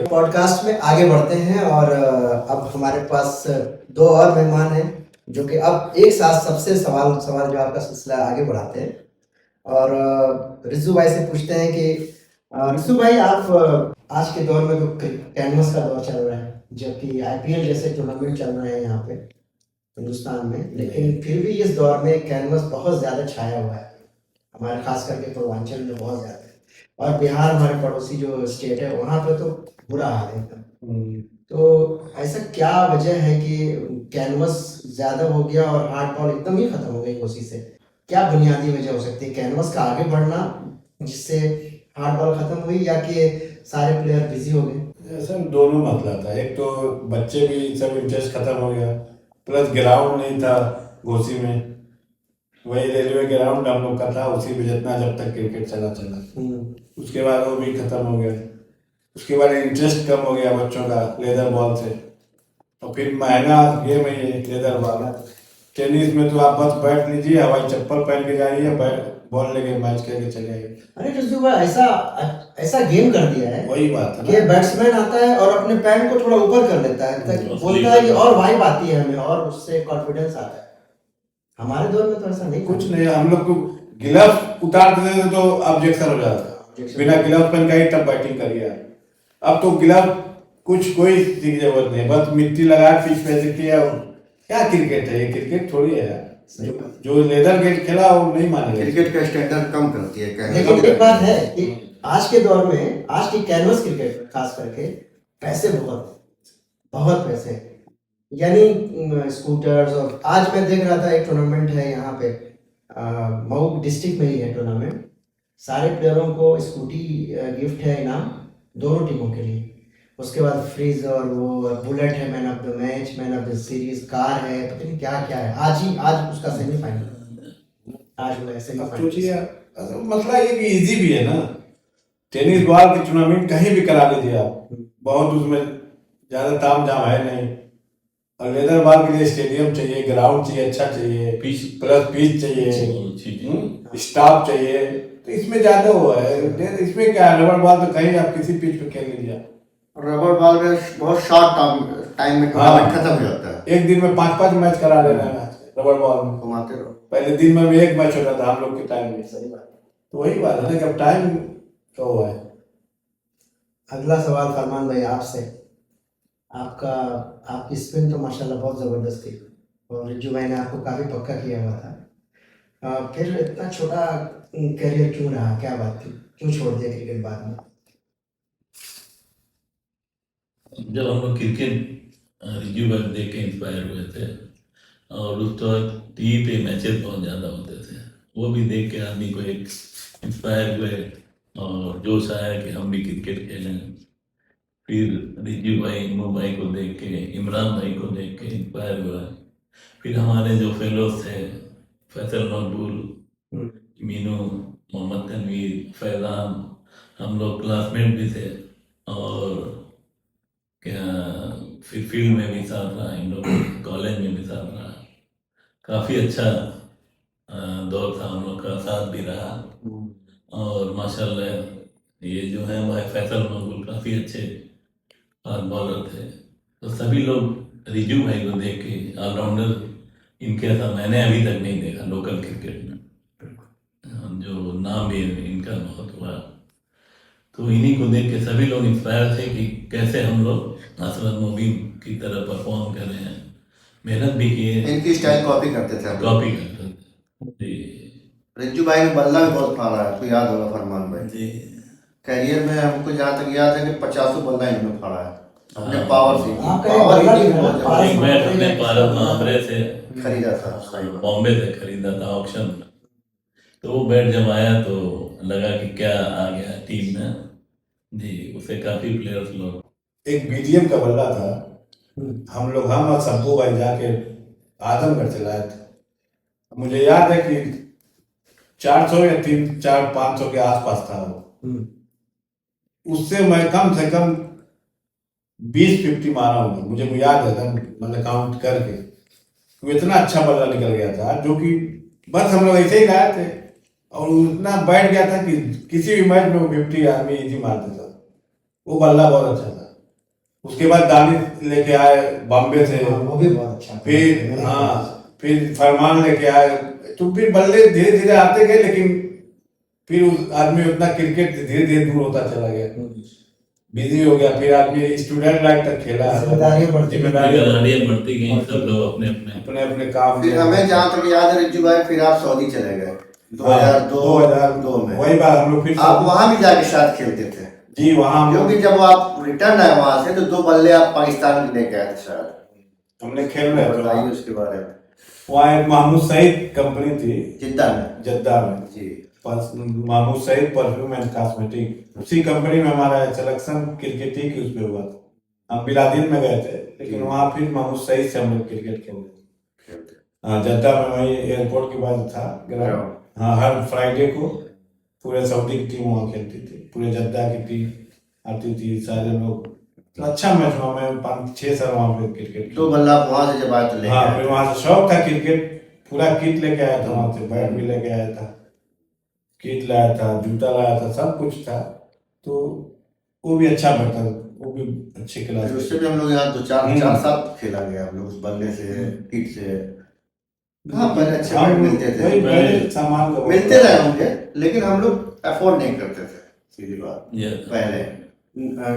Podcast में आगे बढ़ते हैं और अब हमारे पास दो और मेहमान हैं जो कि अब एक साथ सबसे सवाल सवाल जवाब का सिलसिला आगे बढ़ाते हैं। और रिजू भाई से पूछते हैं कि रिजू भाई, आप आज के दौर में जो कैनवस का दौर चल रहा है, जबकि आईपीएल जैसे टूर्नामेंट चल रहे हैं यहाँ पे हिंदुस्तान में, लेकिन फिर भी इस दौर में कैनवस बहुत ज़्यादा छाया हुआ है हमारे, खास करके पूर्वांचल में बहुत ज़्यादा है। और बिहार हमारे पड़ोसी जो स्टेट है वहाँ पे तो बुरा हाल है एकदम। तो ऐसा क्या वजह है कि कैनवस ज़्यादा हो गया और हार्ड बॉल एकदम ही खत्म हो गई कोसी से? क्या बुनियादी वजह हो सकती है कैनवस का आगे बढ़ना जिससे हार्ड बॉल खत्म हुई, या कि सारे प्लेयर बिजी हो गए? ऐसा दोनों मसला था। एक तो बच्चे भी सब इंटरेस्ट खत्म हो गया, प्लस ग्राउंड नहीं था घोसी में। वही रेलवे ग्राउंड हम लोग का था, उसी में जितना जब तक क्रिकेट चला उसके बाद वो भी खत्म हो गया। उसके बाद इंटरेस्ट कम हो गया बच्चों का लेदर बॉल से, और फिर महंगा गेम है ये लेदर बॉल। टेनिस में तो आप बस बैठ लीजिए, हवाई चप्पल पहन के जाइए, बॉल लेके मैच करके चले आइए। अरे रिजू भाई, ऐसा ऐसा गेम कर दिया है, वही बात है कि बैट्समैन आता है और अपने पैंट को थोड़ा ऊपर कर लेता है, बोलता है कि और वाइब आती है हमें और उससे कॉन्फिडेंस आता है। हमारे दौर में तो ऐसा नहीं, कुछ नहीं। हम लोग को गिलव्स उतार देते थे तो ऑब्जेक्शन हो जाता, बिना गिलव्स पहन के तब बैटिंग करिए। अब तो गिलव कुछ कोई की जरूरत नहीं, बस मिट्टी लगा पिच पे से किया। क्या क्रिकेट है ये? क्रिकेट थोड़ी है यार। जो लेदर गेट खेला वो नहीं मानेगा। क्रिकेट का स्टैंडर्ड कम करती है। लेकिन एक बात है कि आज के दौर में, आज की कैनवस क्रिकेट खास करके, पैसे बहुत बहुत पैसे, यानी स्कूटर्स। और आज मैं देख रहा था एक टूर्नामेंट है यहाँ पे, मऊ डिस्ट्रिक्ट में ही है टूर्नामेंट। सारे प्लेयरों को स्कूटी गिफ्ट है, इनाम दोनों टीमों के लिए। उसके बाद फ्रिज और वो बुलेट है, man of the match, man of the series, car है, पता नहीं क्या क्या है। आज उसका सेमीफाइनल, आज हुआ है सेमीफाइनल। मसला ये कि इजी भी है ना। टेनिस बॉल की टूर्नामेंट कहीं भी करा लीजिए आप, बहुत उसमें ज्यादा ताम झाम है नहीं। और लेदर बॉल के लिए स्टेडियम चाहिए, ग्राउंड चाहिए, अच्छा चाहिए, पिच प्लस पिच चाहिए, स्टाफ चाहिए। तो इसमें ज्यादा हुआ है। इसमें क्या है, रबड़ बॉल तो कहीं आप किसी पिच पे खेल लीजिए। रबड़ बॉल में बहुत शॉर्ट टाइम में टूर्नामेंट खत्म हो जाता है। एक दिन में 5-5 मैच करा लेना है रबड़ बॉल में, घुमाते रहो। पहले दिन में भी एक मैच होता था हम लोग के टाइम में। सही बात। तो वही बात है ना कि अब टाइम तो हुआ है। अगला सवाल फरमान भाई आपसे। आपकी स्पिन तो माशाल्लाह बहुत ज़बरदस्त थी, और रिज्जू भाई ने आपको काफ़ी पक्का किया हुआ था। फिर इतना छोटा करियर क्यों रहा? क्या बात थी, क्यों छोड़ दिया क्रिकेट बाद में? जब हम लोग क्रिकेट रिज्जू भाई देख के इंस्पायर हुए थे, और उस वक्त टीवी पे मैचेस बहुत ज़्यादा होते थे, वो भी देख के आदमी को एक इंस्पायर हुए और जोश आया कि हम भी क्रिकेट खेलें। फिर रिज्जू भाई, इमू भाई को देख के, इमरान भाई को देख के इंस्पायर हुआ। फिर हमारे जो फेलोज थे, फैसल मकबूल, मीनू, मोहम्मद तनवीर, फैज़ान, हम लोग क्लासमेट भी थे। और क्या, फिर फील्ड में भी साथ रहा, इन लोग कॉलेज में भी साथ रहा। काफ़ी अच्छा दौर था हम लोग का, साथ भी रहा। और माशाल्लाह ये जो है हमारे फैसल मकबूल काफ़ी अच्छे फास्ट बॉलर थे। तो सभी लोग रिज्जू भाई को देख के ऑलराउंडर इनके ऐसा मैंने अभी तक नहीं देखा लोकल क्रिकेट में, जो नाम भी इनका बहुत हुआ। तो इन्हीं को देख के सभी लोग इंस्पायर थे कि कैसे हम लोग असरत मुबीन की तरह परफॉर्म कर रहे हैं। मेहनत भी किए, इनकी स्टाइल कॉपी करते थे। कॉपी करते थे। रिज्जू भाई ने बल्ला भी बहुत फाड़ा है, आपको याद होगा फरमान भाई जी। करियर में हमको जहाँ तक याद है कि 50 बल्ला इन्होंने फाड़ा है अपने पावर से। एक बैट अपने पारस मामरे से खरीदा था, बॉम्बे से खरीदा था ऑक्शन में। तो वो बैट जब आया तो लगा कि क्या आ गया टीम में जी। उसे काफी प्लेयर्स लोग। एक बीडीएम का बल्ला था, हम और सब्बू भाई जाके आजमगढ़ से लाए थे। मुझे याद है कि 400 या 300-400-500 के आसपास था वो। उससे मैं कम से कम 20-50 मारा हूँ, मुझे याद है, मतलब काउंट करके। तो इतना अच्छा बल्ला निकल गया था, जो कि बस हम लोग ऐसे ही लाए थे, और उतना बैठ गया था कि किसी भी मैच में वो 50 आदमी इजी मारते था। वो बल्ला बहुत अच्छा था। उसके बाद दानिश लेके आए बॉम्बे से, हाँ, वो भी बहुत अच्छा फिर फिर फरमान लेके आए। तो फिर बल्ले धीरे धीरे आते गए, लेकिन फिर उस आदमी उतना क्रिकेट धीरे धीरे दूर होता चला गया, बिजी हो गया। फिर आदमी स्टूडेंट लाइफ तक खेला, जिम्मेदारियां बढ़ती जिम्मेदारियां बढ़ती गई, सब लोग अपने अपने अपने अपने काम फिर में। हमें जहाँ तक याद है रिज्जू भाई, फिर आप सऊदी चले गए 2002 में। वही बात, हम लोग फिर आप वहाँ भी जाके शायद खेलते थे जी वहाँ हम लोग क्योंकि जब आप रिटर्न आए वहां से तो 2 बल्ले आप पाकिस्तान लेके आए थे शायद। हमने खेल रहे थे बताइए उसके बारे में। वहाँ एक महमूद सईद कंपनी थी जिद्दा में। जद्दा में, जी। Mahmoud Saeed perfume and cosmetic, उसी कंपनी में हमारा सिलेक्शन क्रिकेट ही की उसमें हुआ था। हम बिलादिन में गए थे, लेकिन वहाँ फिर महमूद सईद से हम लोग क्रिकेट खेलते। हाँ, जद्दा में वही एयरपोर्ट के बाद था ग्राउंड। हाँ, हर फ्राइडे को पूरे सऊदी की टीम वहाँ खेलती थी, पूरे जद्दा की टीम आती थी, सारे लोग। तो अच्छा मैच हुआ, मैं 5-6 साल वहाँ पे क्रिकेट 2 बल्ला आप वहां से जब आए तो ले हाँ, गए। फिर वहाँ से शौक था क्रिकेट, पूरा किट लेके आया था वहाँ से, बैट भी लेके आया था, किट लाया था, जूता लाया था, सब कुछ था। तो वो भी अच्छा बैठा, वो भी अच्छी क्लास। फिर उससे भी हम लोग यहाँ 2-4 साल खेला गया हम लोग उस बल्ले से, किट से। हाँ, पहले अच्छे बैट मिलते थे, पहले सामान का मिलते रहे होंगे, लेकिन हम लोग अफोर्ड नहीं करते थे, सीधी बात। पहले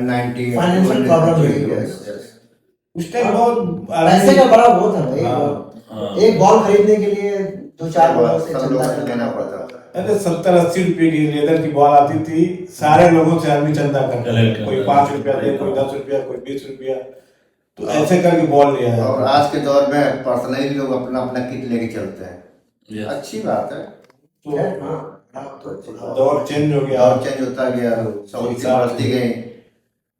90 फाइनेंशियल प्रॉब्लम रही है। उस टाइम बहुत पैसे का बड़ा वो था भाई, हाँ। एक बॉल खरीदने के लिए 2-4 बॉलों से सब लोगों से चलता लेना पड़ता था। अरे 70-80 रुपए की लेदर की बॉल आती थी, सारे लोगों से आदमी चंदा करता था, कोई 5 रुपया दे, कोई 10 रुपया, कोई 20 रुपया, तो ऐसे करके बॉल लिया जाता। और आज के दौर में पर्सनली लोग अपना अपना किट लेके चलते हैं, अच्छी बात है। तो है। दौर चेंज हो गया, और चेंज होता गया, सऊदी बढ़ती गई,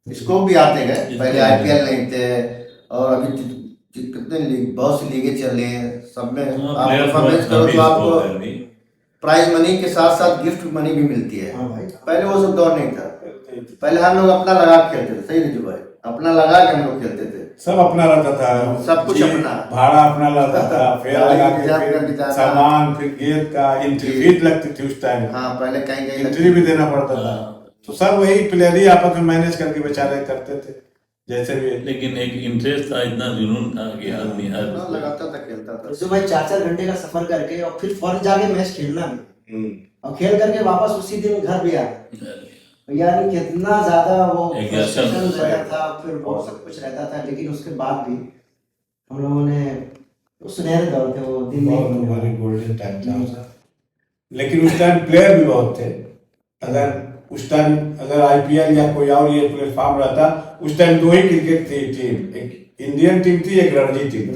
स्कोप भी आते गए। पहले आईपीएल नहीं थे, और अभी कितने लीग, बहुत सी लीगें चल रही हैं, सब में आप परफॉर्मेंस करो तो आपको प्राइज मनी के साथ साथ गिफ्ट मनी भी मिलती है। हाँ भाई। पहले वो सब दौर नहीं था, पहले हम लोग अपना लगा के खेलते थे। सही रिजू भाई, अपना लगा के हम लोग खेलते थे, सब अपना रहता था, सब कुछ अपना, भाड़ा अपना रहता था, फेयर लगा के, फिर फिर सामान, फिर गेट का एंट्री फीस लगती थी उस टाइम। हाँ, पहले कहीं कहीं एंट्री भी देना पड़ता था, तो सब वही प्लेयर ही आपस में मैनेज करके बेचारे करते थे जैसे भी। लेकिन एक इंटरेस्ट था, इतना जुनून था कि आदमी हर लगाता था, खेलता था। तो भाई 4-4 घंटे का सफर करके और फिर फौरन जाके मैच खेलना भी, और खेल करके वापस उसी दिन घर भी आना, यानी कितना ज्यादा वो फ्रस्ट्रेशन रहता था, फिर बहुत सब कुछ रहता था। लेकिन उसके बाद भी हम लोगों ने, उस सुनहरे दौर थे वो दिन, बहुत गोल्डन टाइम था। लेकिन उस टाइम प्लेयर भी बहुत थे। अगर उस टाइम अगर आईपीएल या कोई और ये प्लेटफॉर्म रहता, उस टाइम 2 ही क्रिकेट थी टीम, एक इंडियन टीम थी, एक रणजी टीम,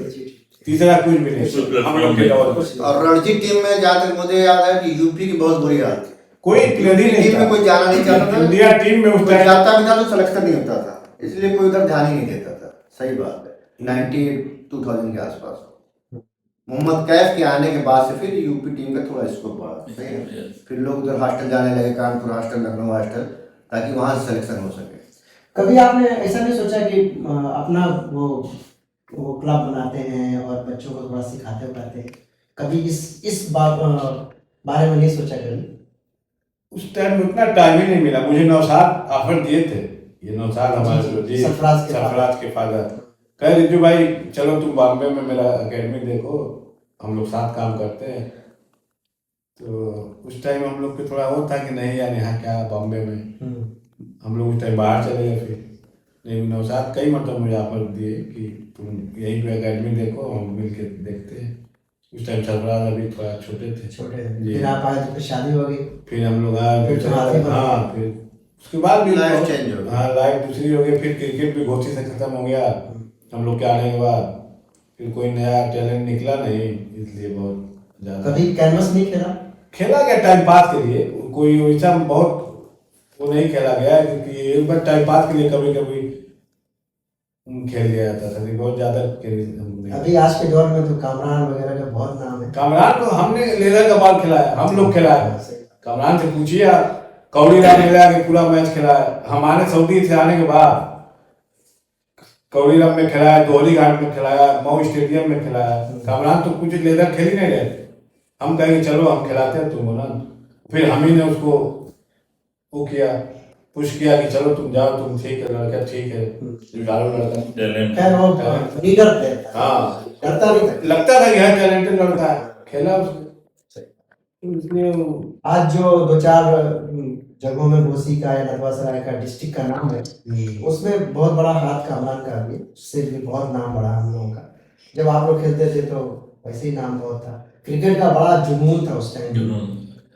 तीसरा कुछ भी नहीं हम लोग के दौर में। और रणजी टीम में जहाँ तक मुझे याद है कि यूपी की बहुत बुरी हालत थी, कोई प्लेयर ही नहीं टीम में था, कोई जाना नहीं चाहता था। इंडिया टीम में उस कोई टाइम जाता भी था तो सिलेक्शन नहीं होता था, इसलिए कोई उधर ध्यान ही नहीं देता था। सही बात है, 2000 के आसपास मोहम्मद कैफ के आने के बाद से फिर यूपी टीम का थोड़ा स्कोप बढ़ा। सही है, फिर लोग उधर हॉस्टल जाने लगे, कानपुर हॉस्टल, लखनऊ हॉस्टल, ताकि वहां से सिलेक्शन हो सके। कभी आपने ऐसा नहीं सोचा कि अपना वो क्लब बनाते हैं और बच्चों को थोड़ा सिखाते उठाते हैं, कभी इस बारे में नहीं सोचा कभी? उस टाइम उतना टाइम ही नहीं मिला मुझे। नौशाद ऑफर दिए थे, ये नौशाद हमारे जी सरफराज के फादर कह रिजू भाई चलो तुम बॉम्बे में मेरा एकेडमी देखो, हम लोग साथ काम करते हैं। तो उस टाइम हम लोग को थोड़ा वो था कि नहीं यार यहाँ क्या बॉम्बे में, हम लोग उस टाइम बाहर चले गए। फिर लेकिन नौशाद कई मतलब मुझे ऑफर दिए कि तुम यहीं पे एकेडमी देखो, हम मिल के देखते हैं। उस टाइम सरफराज अभी थोड़ा छोटे थे। फिर आप आए तो फिर शादी हो गई, फिर हम लोग आए, हाँ फिर उसके बाद भी लाइफ चेंज हो गई। हाँ, लाइफ दूसरी हो गई। फिर क्रिकेट भी घोसी से खत्म हो गया हम लोग के आने के बाद, फिर कोई नया टैलेंट निकला नहीं, इसलिए बहुत ज्यादा कभी कैनवस नहीं खेला गया टाइम पास के लिए, कोई वैसा बहुत वो नहीं खेला गया, क्योंकि एक बार टाइम पास के लिए कभी कभी खेल लिया जाता था, बहुत ज्यादा अभी आज के दौर में तो कामरान वगैरह का बहुत नाम है। कामरान को हमने लेदर का बॉल खिलाया, हम लोग खिलाया, कामरान से पूछिए, कौड़ी राम ले आके पूरा मैच खिलाया। हमारे सऊदी से आने के बाद कौड़ीराम में खिलाया, दोहरी घाट में खिलाया, मऊ स्टेडियम में खिलाया। कामरान तो कुछ लेदर खेल ही नहीं रहे, हम कहेंगे चलो हम खिलाते हैं तुमको ना, फिर हम ही ने उसको वो किया, पुश किया कि चलो तुम जाओ, तुम ठीक है, लड़का ठीक है, जुगाड़ू लड़का। टैलेंट खैर वो लीडर प्लेयर था, हाँ, डरता नहीं था। लगता था कि यह टैलेंटेड लड़का है, खेला उसने। सही। तो इसलिए आज जो 2-4 जगहों में घोसी का या नटवा सराय का डिस्ट्रिक्ट का नाम है, उसमें बहुत बड़ा हाथ का अमरान का भी, उससे भी बहुत नाम बढ़ा हम लोगों का। जब आप लोग खेलते थे तो वैसे ही नाम बहुत था, क्रिकेट का बड़ा जुनून था उस टाइम। जुनून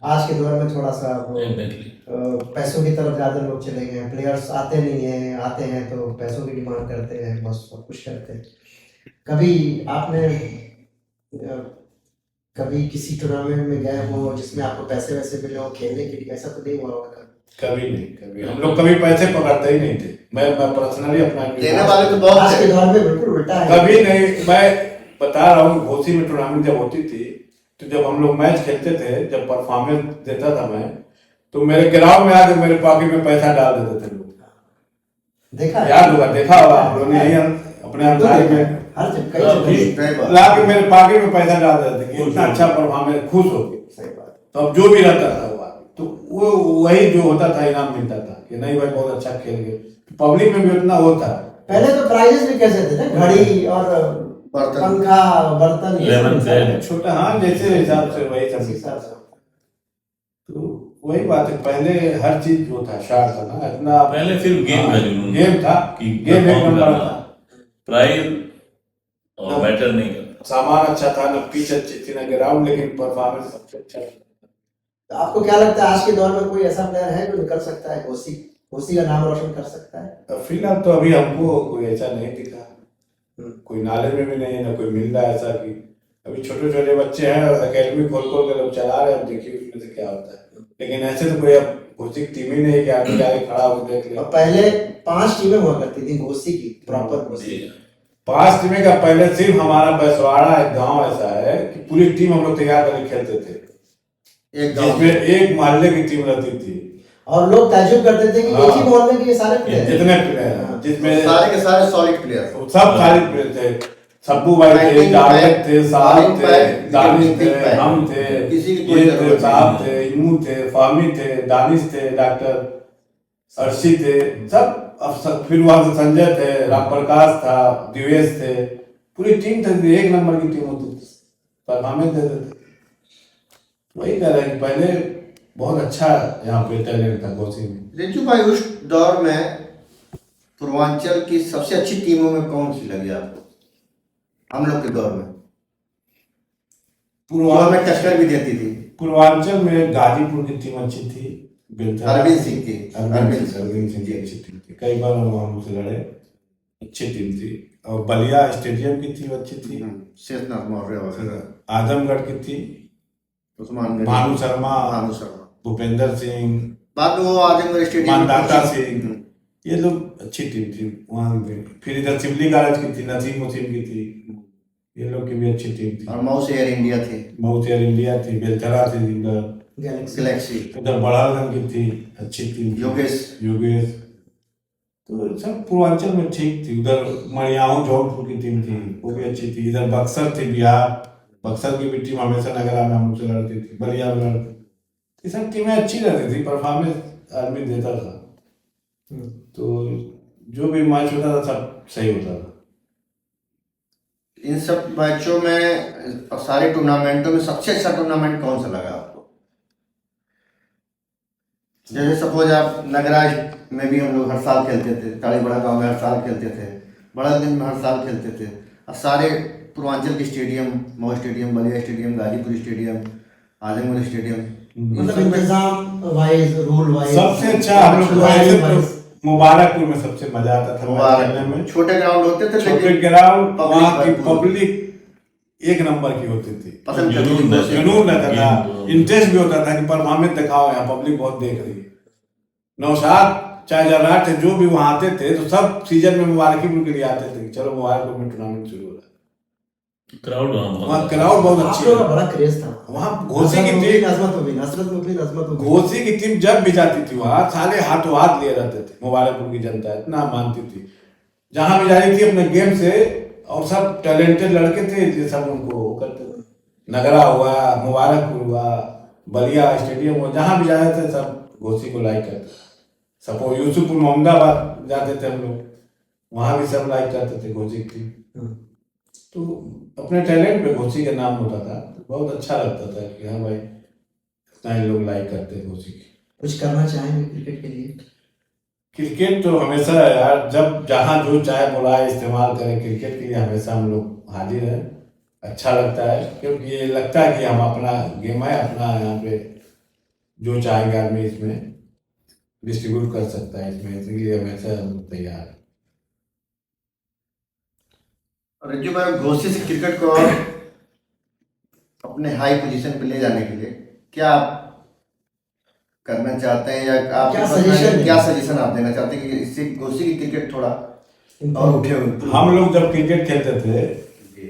आज के दौर में थोड़ा सा वो एग्जैक्टली पैसों की तरफ ज्यादा लोग चले गए हैं, प्लेयर्स आते नहीं हैं, आते हैं तो पैसों की डिमांड करते हैं, बस सब कुछ करते हैं। कभी आपने कभी किसी टूर्नामेंट में गए हो जिसमें आपको पैसे वैसे मिले हो खेलने के लिए, ऐसा तो नहीं हुआ होगा? कभी नहीं, कभी हम लोग कभी पैसे पकड़ते ही नहीं थे। मैं पर्सनली अपना देने वाले तो बहुत आज के थे। दौर में बिल्कुल उल्टा है। कभी नहीं। मैं बता रहा हूँ, घोसी में टूर्नामेंट जब होती थी तो जब हम लोग मैच खेलते थे, जब परफॉर्मेंस देता था मैं, तो मेरे ग्राउंड में आके मेरे पॉकेट में पैसा डाल देते थे लोग। देखा है? याद होगा, देखा होगा आप लोगों ने, यही अपने अंदाज में हर जगह कई जगह सही बात। ला के मेरे पॉकेट में पैसा डाल देते थे कि इतना अच्छा परफॉर्मेंस, खुश हो गए। सही बात। तो अब जो भी रहता था वो आदमी, तो वो वही जो होता था इनाम मिलता था कि नहीं भाई बहुत अच्छा खेल गए। पब्लिक में भी उतना होता। पहले तो प्राइजेस भी कैसे थे ना, घड़ी और बर्तन। पंखा, बर्तन, ये सब लेमन मिलता था। सेट। छोटा, हाँ, जैसे हिसाब से वही सब इस मिलता हिसाब था। से। तो वही बात है, पहले हर चीज जो था शार्ट था ना, इतना पहले सिर्फ गेम का जुनून गेम था कि गेम एक perform नंबर करना, था। प्राइज और मैटर नहीं करता। सामान अच्छा था, न पिच अच्छी थी, न ग्राउंड, लेकिन परफॉर्मेंस सबसे अच्छा था। तो आपको क्या लगता है आज के दौर में कोई ऐसा प्लेयर है जो निकल सकता है, घोसी का नाम रोशन कर सकता है? फिलहाल तो अभी हमको कोई ऐसा नहीं दिखा, कोई नॉलेज में भी नहीं है, ना कोई मिल रहा है ऐसा कि अभी छोटे छोटे बच्चे हैं, एकेडमी खोल खोल के लोग चला रहे हैं, अब देखिए उसमें से क्या होता है। लेकिन ऐसे तो कोई अब घोसी की टीम ही नहीं है कि आगे जाके खड़ा होकर देख ले। और पहले 5 टीमें हुआ करती थी घोसी की, प्रॉपर घोसी। 5 टीमें का पहले सिर्फ हमारा बैसवाड़ा एक गांव ऐसा है कि पूरी टीम हम लोग तैयार करके खेलते थे, एक गांव जिसमें एक मोहल्ले की टीम रहती थी और लोग ताज्जुब करते थे कि एक ही मोहल्ले के ये सारे प्लेयर हैं। जितने प्लेयर हैं, जिसमें सारे के सारे सॉलिड प्लेयर। सब सारे प्लेयर थे। सब्बू भाई थे, जावेद थे, साहिब थे, दानिश थे, हम थे, किसी की कोई ये जरूरत थे, नहीं। साहब थे, इमू थे, फाहमी थे, दानिश थे, डॉक्टर अर्शी थे, सब। अब सब फिर वहां से संजय थे, राम प्रकाश था, दिवेश थे, पूरी टीम थी, एक नंबर की टीम होती थी, परफॉर्मेंस देते थे। वही कह रहे हैं कि पहले बहुत अच्छा यहाँ पे टैलेंट था घोसी में। रिजू भाई, उस दौर में पूर्वांचल की सबसे अच्छी टीमों में कौन सी लगी आपको? हम लोग के दौर में पूर्वांचल में टक्कर भी देती थी। पूर्वांचल में गाजीपुर की टीम अच्छी थी, अरविंद सिंह की, अरविंद सिंह की अच्छी टीम थी, कई बार हम उनसे लड़े, अच्छी टीम थी। और बलिया स्टेडियम की टीम अच्छी थी, शेषनाथ मौर्य वगैरह, आजमगढ़ की थी, उस्मान भानु शर्मा, भूपेंद्र सिंह, बाद में वो आजमगढ़ स्टेडियम मानदाता सिंह, ये लोग अच्छी टीम थी वहाँ पे। फिर इधर सिमली कॉलेज की थी, नसीम वसीम की थी, ये लोग की भी अच्छी टीम थी। और माउस एयर इंडिया थी, माउथ एयर इंडिया थी, बेलथरा थी, इधर गैलेक्सी, इधर बड़ालगंज की थी, अच्छी टीम थी, योगेश। तो सब पूर्वांचल में ठीक थी। उधर मणियाहू जौनपुर की टीम थी, वो भी अच्छी थी। इधर बक्सर थी, बिहार, बक्सर की भी टीम हमेशा नगरा में हमसे लड़ती थी, बलिया में लड़ती। ये सब टीमें अच्छी रहती थी, परफॉर्मेंस आदमी देता था, तो जो भी मैच होता था सब सही होता था। इन सब मैचों में और सारे टूर्नामेंटों में सबसे अच्छा टूर्नामेंट कौन सा लगा आपको? जैसे सपोज आप नगराज में भी हम लोग हर साल खेलते थे, टाड़ी बड़ा गांव में हर साल खेलते थे, बड़ालगंज में हर साल खेलते थे, और सारे पूर्वांचल के stadium, Mau stadium, Ballia stadium, Ghazipur stadium, Azamgarh stadium, मतलब इंतजाम वाइज, रूल वाइज सबसे अच्छा हम लोग को ऐसे तो मुबारकपुर में सबसे मजा आता था मैच खेलने में। छोटे ग्राउंड होते थे, छोटे लेकिन ग्राउंड, वहाँ की भरपूर। पब्लिक एक नंबर की होती थी, पसंद करती थी। जुनून रहता था, इंटरेस्ट भी होता था कि परफॉर्मेंस दिखाओ, यहाँ पब्लिक बहुत देख रही है। नौशाद चाहे जर्राट थे, जो भी वहाँ आते थे, तो सब सीजन में मुबारकपुर के लिए आते थे कि चलो मुबारकपुर में टूर्नामेंट शुरू हो रहा है। क्राउड वहाँ क्राउड बहुत आप अच्छी लोगों का है। बड़ा क्रेज था वहाँ घोसी की टीम, नसरत घोसी की टीम जब भी जाती थी वहाँ सारे हाथों हाथ लिए रहते थे। मुबारकपुर की जनता इतना मानती थी, जहाँ भी जाती थी अपने गेम से, और सब टैलेंटेड लड़के थे जो सब उनको करते थे। नगरा हुआ, मुबारकपुर हुआ, बलिया स्टेडियम हुआ, जहाँ भी जाते थे सब घोसी को लाइक करते थे। सपोज यूसुफपुर मोहम्मदाबाद जाते थे हम लोग, वहाँ भी सब लाइक करते थे घोसी की टीम। तो अपने टैलेंट पे घोसी का नाम होता था, बहुत अच्छा लगता था कि हाँ भाई इतना ही लोग लाइक करते हैं घोसी की। कुछ करना चाहेंगे क्रिकेट के लिए? क्रिकेट तो हमेशा यार, जब जहाँ जो चाहे बुलाए इस्तेमाल करें, क्रिकेट के लिए हमेशा हम लोग हाजिर हैं। अच्छा लगता है क्योंकि ये लगता है कि हम अपना गेम है, अपना यहाँ पे जो चाहेंगे आदमी इसमें डिस्ट्रीब्यूट कर सकता है इसमें, इसलिए हमेशा हम तैयार हैं। और रिजू भाई, घोसी से क्रिकेट को और अपने हाई पोजीशन पे ले जाने के लिए क्या आप करना चाहते हैं, या आप क्या सजेशन आप देना चाहते हैं कि इससे घोसी की क्रिकेट थोड़ा और उठे हुए? हम लोग जब क्रिकेट खेलते थे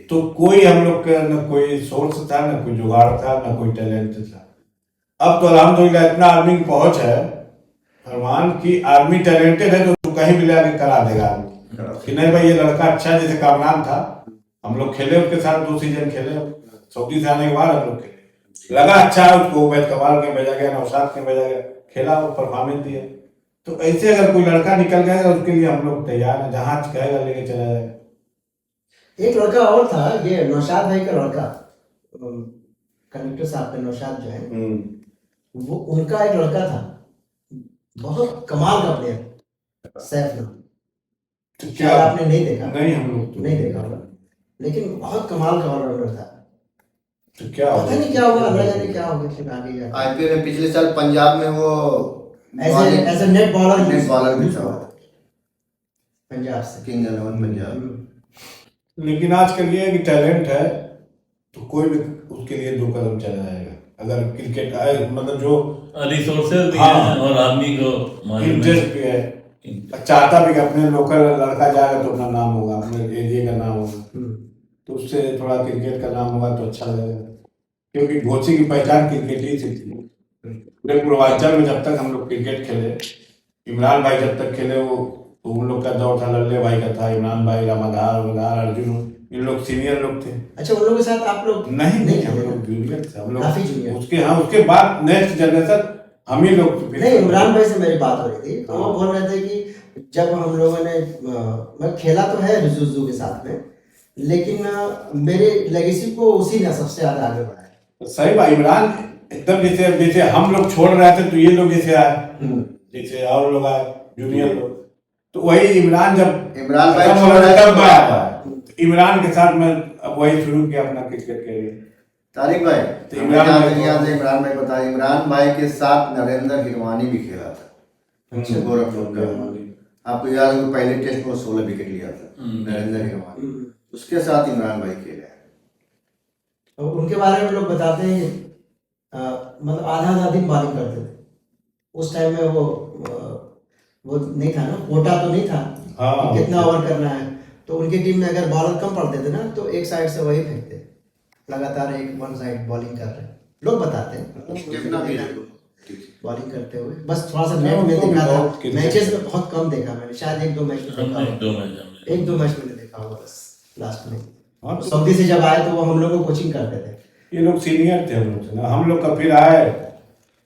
तो कोई हम लोग का न कोई सोर्स था, न कोई जुगाड़ था, न कोई टैलेंट था। अब तो अल्हम्दुलिल्लाह इतना आदमी की पहुंच है फरमान की, आदमी टैलेंटेड है तो कहीं भी ले करा देगा आदमी कि नहीं भाई ये लड़का अच्छा है। जैसे कामरान था, हम लोग खेले उसके साथ 2 सीजन खेले, सऊदी से आने के बाद हम लोग खेले, लगा अच्छा है उसको, उबैद कमाल के भेजा गया, नौशाद के भेजा गया, खेला वो परफॉर्मेंस दिया। तो ऐसे अगर कोई लड़का निकल गया उसके लिए हम लोग तैयार हैं, जहाँ कहेगा लेके चला जाएगा। एक लड़का और था, ये नौशाद भाई का लड़का, कलेक्टर साहब का नौशाद जो है, वो उनका एक लड़का था, बहुत कमाल का प्लेयर, सैफ नाम। तो क्या आपने नहीं देखा? नहीं, हम लोग तो नहीं देखा होगा, लेकिन बहुत कमाल का ऑलराउंडर था। तो क्या पता नहीं क्या हुआ, अल्लाह जाने क्या हो गया, फिर आगे जाके आईपीएल में पिछले साल पंजाब में वो ऐसे नेट बॉलर भी था पंजाब से, किंग 11 पंजाब। लेकिन आजकल ये है कि टैलेंट है तो कोई भी उसके लिए 2 कदम चला जाएगा। अगर क्रिकेट आए, मतलब जो रिसोर्सेज भी हाँ, हैं और आदमी को इंटरेस्ट भी है, चाहता भी कि अपने लोकल लड़का जाएगा तो अपना नाम होगा, अपने एरिया का नाम होगा, तो उससे थोड़ा क्रिकेट का नाम होगा तो अच्छा लगेगा। क्योंकि घोसी की पहचान क्रिकेट ही से थी। पूरे पूर्वांचल में जब तक हम लोग क्रिकेट खेले, इमरान भाई जब तक खेले, वो तो उन लोग का दौर था, लल्ले भाई का था, इमरान भाई, रामाधार, अर्जुन, इन लोग सीनियर लोग थे। अच्छा, उन लोगों के साथ आप लोग नहीं हम लोग जूनियर थे, हम काफी लोग जूनियर। उसके बाद नेक्स्ट जनरेशन हम ही लोग। नहीं, इमरान भाई से मेरी बात हो रही थी, तो वो बोल रहे थे कि जब हम लोगों ने, मैं खेला तो है रिजुजू के साथ में, लेकिन मेरे लेगेसी को उसी ने सबसे ज्यादा आगे बढ़ाया। सही बात, इमरान एकदम जैसे हम लोग छोड़ रहे थे तो ये लोग जैसे आए, जैसे और लोग आए जूनियर लोग, तो वही इमरान जब इमरान भाई खत्म हो रहा था, तब आया था। तो इमरान के साथ मैं अब वही शुरू किया अपना क्रिकेट कैरियर। तारिक भाई, तो इमरान भाई बताइए, इमरान भाई के साथ नरेंद्र हिरवानी भी खेला था, गोरखपुर का। आपको याद है पहले टेस्ट में 16 विकेट लिया था नरेंद्र हिरवानी, उसके साथ इमरान भाई खेले। तो उनके बारे में लोग बताते हैं कि मतलब आधा दिन बॉलिंग करते थे उस टाइम में। वो नहीं था ना, कोटा तो नहीं था कि कितना ओवर करना है, तो उनकी टीम में अगर बॉलर कम पड़ते थे ना तो एक साइड से वही फेंकते, लगातार वन साइड बॉलिंग कर रहे हैं, लोग बताते हैं बॉलिंग करते हुए। बस थोड़ा सा नेट में देखा था, मैचेस में बहुत कम देखा मैंने, शायद 1-2 मैच में देखा, 1-2 मैच में देखा होगा बस लास्ट में। सऊदी से जब आए तो वो हम लोग को कोचिंग करते थे, ये लोग सीनियर थे हम लोग से ना। हम लोग का फिर आए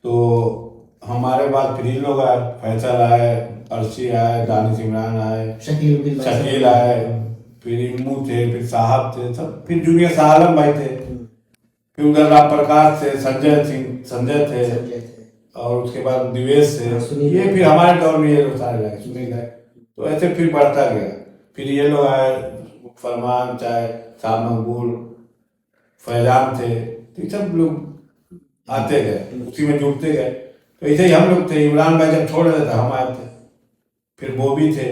तो हमारे बाद फिर लोग आए, फैसल आए, अर्शी आए, दानिश इमरान आए, शकील आए, फिर इम्मू थे, फिर साहब थे, सब फिर जूनियर साहब भाई थे, फिर उधर राम प्रकाश थे, संजय थे, और उसके बाद दिवेश थे। ये फिर हमारे दौर में ये लोग सारे लाए, सुनील आए, तो ऐसे फिर बढ़ता गया। फिर ये लोग आए, फरमान, चाहे साहब मकबूल, फैजान थे, तो सब लोग आते गए, उसी में जुड़ते गए। तो ऐसे ही हम लोग थे। इमरान भाई जब छोड़ रहे थे हम आए थे, फिर बॉबी थे,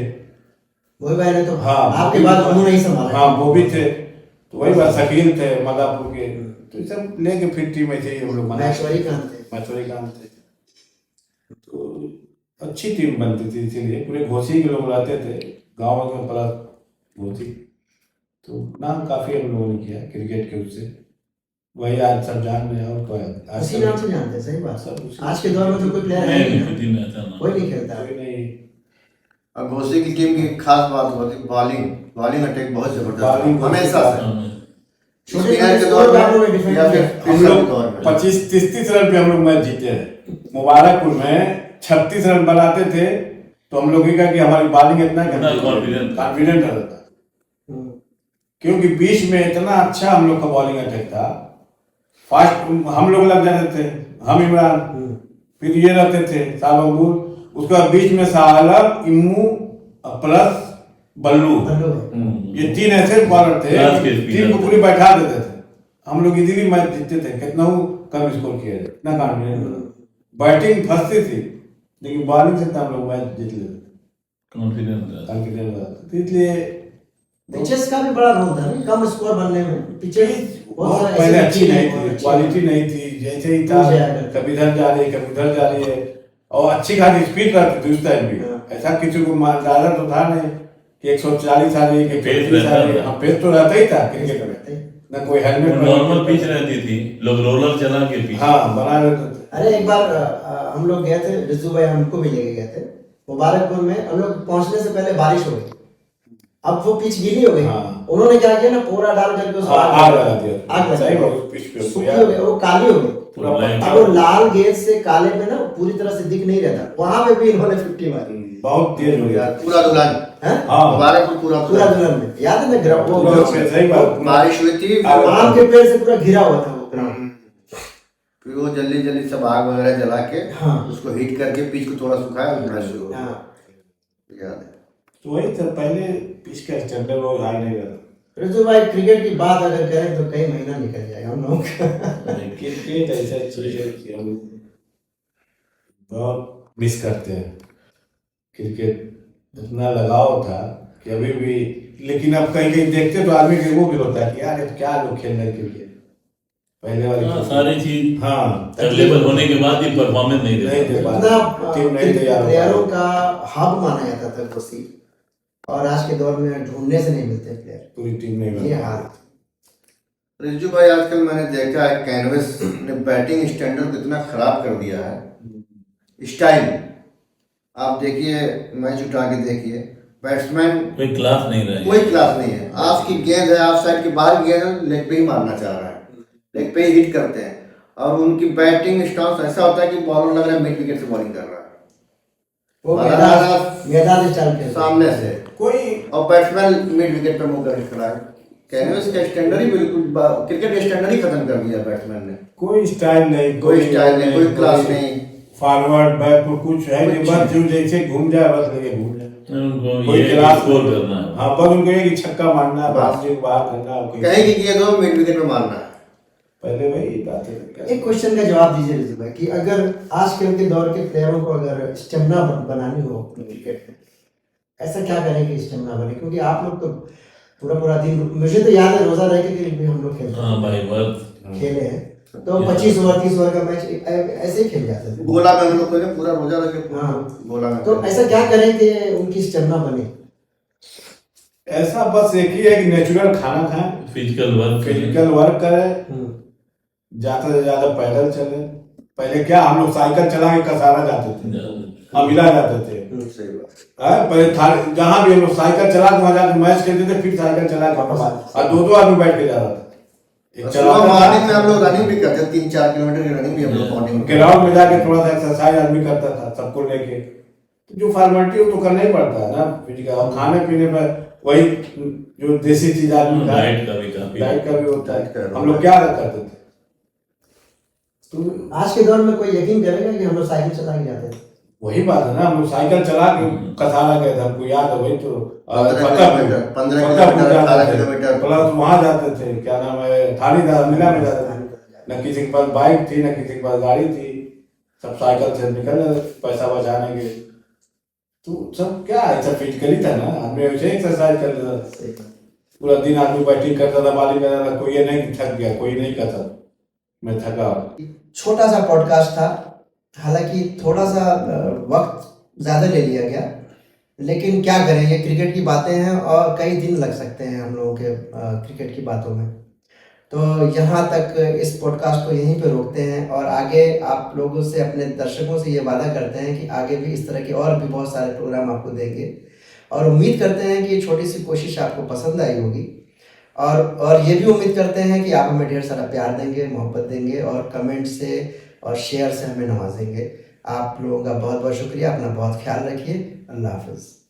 वही भाई ने तो हाँ आपके बाद उन्होंने ही संभाला। हाँ बॉबी थे, तो वही बात शकील थे मदापुर के, तो सब लेके फिर टीम ऐसे ही हम लोग मैचवरी कांत थे। तो अच्छी टीम बनती थी, इसीलिए पूरे घोसी के लोग रहते थे गाँव में, प्लस घोसी, तो नाम काफी हम लोगों ने किया क्रिकेट के उससे। वही आज सब जान रहे हैं, और कोई उसी नाम से जानते हैं। सही बात, सब आज के दौर में तो कोई प्लेयर है नहीं, कोई नहीं खेलता। और घोसी की टीम की खास बात होती है बॉलिंग अटैक बहुत जबरदस्त हमेशा से, छोटे के दौर में हम लोग 25-30 रन पे हम लोग मैच जीते हैं। मुबारकपुर में 36 रन बनाते थे तो हम लोग का कि हमारी बॉलिंग इतना confident था। कॉन्फिडेंट रहता था, हम्म, क्योंकि बीच में इतना अच्छा हम लोग का बॉलिंग अटैक था। फास्ट हम लोग लग जाते थे, हम इमरान, फिर ये रहते थे साहब अबूल, उसके बाद बीच में साहलब, इम्मू प्लस बल्लू, बल्लू है। ये 3 ऐसे बॉलर थे, Last के spinner टीम को थे। पूरी बैठा देते थे। हम लोग इजीली मैच जीतते थे, कितना कम स्कोर किया जाए, इतना कॉन्फिडेंट। बैटिंग फंसती थी लेकिन बॉलिंग से हम लोग मैच जीत लेते थे, कॉन्फिडेंट था। कॉन्फिडेंट रहते थे। इसलिए पिचेस का भी बड़ा रोल था ना कम स्कोर बनने में। पिचेस बहुत पहले अच्छी नहीं थी, क्वालिटी नहीं थी, जैसे ही था कभी इधर जा रही है कभी उधर जा रही है, और अच्छी खासी स्पीड रहती थी उस टाइम भी। ऐसा किसी को अंदाजा तो था नहीं कि 140 आ रही है कि 130 आ रही है। हाँ, पेस तो रहता ही था क्रिकेट में, ना कोई हेलमेट नॉर्मल पिच रहती थी, लोग रोलर चला के पिच। हाँ बना लेते थे। अरे एक बार हम लोग गए थे, रिजू भाई हमको भी लेके गए थे मुबारकपुर में। हम लोग पहुंचने से पहले बारिश हो गई, अब वो पिच गीली हो गई। हाँ। उन्होंने क्या किया ना, पूरा डाल करके उसको आग लगा दिया, आग सही लगा बात, पिच पे सूखी हो गई, वो काली हो गई। पूरा अब वो लाल गेंद से काले में ना पूरी तरह से दिख नहीं रहता, वहां पे भी इन्होंने 50 मारी। बहुत तेज हो गया। पूरा दुल्हन, हैं? हाँ मुबारकपुर पूरा पूरा दुल्हन में याद है ना, सही बात। बारिश हुई थी, आम के पेड़ से पूरा घिरा हुआ था वो ग्राउंड। फिर वो जल्दी जल्दी सब आग वगैरह जला के हाँ। उसको हीट करके पिच को थोड़ा सुखाया और मैच शुरू हो गया। हाँ। याद है। तो वही था, पहले पिच का स्टैंडर्ड बहुत हाई नहीं रहता। रिजू भाई क्रिकेट की बात अगर करें तो कई महीना निकल जाएगा हम लोग का। क्रिकेट ऐसा चीज है कि हम बहुत मिस करते हैं क्रिकेट। इतना लगाव था कि अभी भी, लेकिन अब कहीं कहीं देखते तो आदमी के वो भी होता है कि यार ये तो क्या लोग खेल रहे हैं क्रिकेट पहले वाली। हाँ, सारी चीज हाँ अवेलेबल होने के बाद भी परफॉर्मेंस नहीं नहीं दे दे पाते। पा टीम नहीं तैयार हो प्लेयरों का हब माना जाता था कोसी, और आज के दौर में ढूंढने से नहीं मिलते प्लेयर, पूरी टीम नहीं ये बन हाल। रिजू भाई आजकल मैंने देखा है कैनवस ने बैटिंग स्टैंडर्ड इतना खराब कर दिया है। स्टाइल आप देखिए, मैच उठा के देखिए, बैट्समैन कोई क्लास नहीं रहा कोई क्लास नहीं है। ऑफ की गेंद है, ऑफ साइड की बाहर गेंद है, लेग पे ही मारना चाह रहा है, लेग पे ही हिट करते हैं। और उनकी बैटिंग स्टांस ऐसा होता है कि बॉलर लग रहा है मिड विकेट से बॉलिंग कर रहा है, वो मैदान मैदान स्टाइल के सामने से, कोई। और बैट्समैन मिड विकेट पे मुंह करके खड़ा है। कैनवस का स्टैंडर्ड ही बिल्कुल क्रिकेट स्टैंडर्ड ही खत्म कर दिया बैट्समैन ने। कोई स्टाइल नहीं, कोई स्टाइल नहीं, कोई क्लास नहीं, फॉरवर्ड बैक कुछ है नहीं, बस जो जैसे घूम जाए बस लगे घूम जाए। उनको कोई ये क्लास स्कोर करना है। हाँ, बस उनको ये कि छक्का मारना है, बाउंड्री को बाहर करना है। कहीं की गेंद हो मिड विकेट पे मारना है। पहले वही बात है। एक क्वेश्चन का जवाब दीजिए रिजू भाई कि अगर आजकल के दौर के प्लेयरों को अगर स्टेमिना बनानी हो अपने क्रिकेट में, ऐसा क्या करें कि स्टेमिना बने? क्योंकि आप लोग तो पूरा पूरा दिन, मुझे तो याद है रोजा रह के भी हम लोग खेलते हाँ भाई वर्क खेले हैं, तो 25 ओवर 30 ओवर का मैच ऐसे ही खेल जाते थे। गोला में हम लोग को पूरा रोजा रख के हाँ। गोला में। तो ऐसा क्या करें कि उनकी स्टेमिना बने? ऐसा बस एक ही है कि नेचुरल खाना खाएं, फिजिकल वर्क करें, ज्यादा से ज्यादा पैदल चले। पहले क्या हम लोग साइकिल चला के कसारा जाते थे, अमिला जाते थे। सही बात। पहले जहाँ भी हम लोग साइकिल चला के वहाँ जाके मैच खेलते थे, फिर साइकिल चला के वापस, और दो आदमी बैठ के जा रहा था। एक मॉर्निंग में हम लोग रनिंग भी करते, 3-4 किलोमीटर की रनिंग भी हम लोग मॉर्निंग में ग्राउंड में जाके थोड़ा सा एक्सरसाइज आदमी करता था सबको लेके। तो जो फॉर्मेलिटी वो तो करना ही पड़ता है ना फिजिकल। और खाने पीने पर वही जो देसी चीज आदमी खाए, डाइट का भी काफी डाइट का भी होता है। हम लोग क्या करते थे, तो आज के दौर में कोई यकीन करेगा कि हम लोग साइकिल चला के जाते थे? वही बात है ना, हम लोग साइकिल चला के कसारा गए थे, हमको याद है। वही तो 15 किलोमीटर 18 किलोमीटर प्लस वहाँ जाते थे, क्या नाम है, थाली मिला में जाते थे। न किसी के पास बाइक थी, न किसी के पास गाड़ी थी, सब साइकिल से निकल पैसा बचाने के। तो सब क्या ऐसा फिजिकली था ना, आदमी वैसे एक्सरसाइज कर लेता था। पूरा दिन आदमी बैटिंग करता था, बॉलिंग करता था, कोई ये नहीं कि थक गया, कोई नहीं कहता मैं थका। छोटा सा पॉडकास्ट था, हालांकि थोड़ा सा वक्त ज़्यादा ले लिया गया, लेकिन क्या करें, ये क्रिकेट की बातें हैं और कई दिन लग सकते हैं हम लोगों के क्रिकेट की बातों में। तो यहाँ तक इस पॉडकास्ट को यहीं पे रोकते हैं, और आगे आप लोगों से, अपने दर्शकों से ये वादा करते हैं कि आगे भी इस तरह के और भी बहुत सारे प्रोग्राम आपको देंगे, और उम्मीद करते हैं कि ये छोटी सी कोशिश आपको पसंद आई होगी। और ये भी उम्मीद करते हैं कि आप हमें ढेर सारा प्यार देंगे, मोहब्बत देंगे, और कमेंट से और शेयर से हमें नवाजेंगे। आप लोगों का बहुत बहुत शुक्रिया, अपना बहुत ख्याल रखिए। अल्लाह हाफिज़।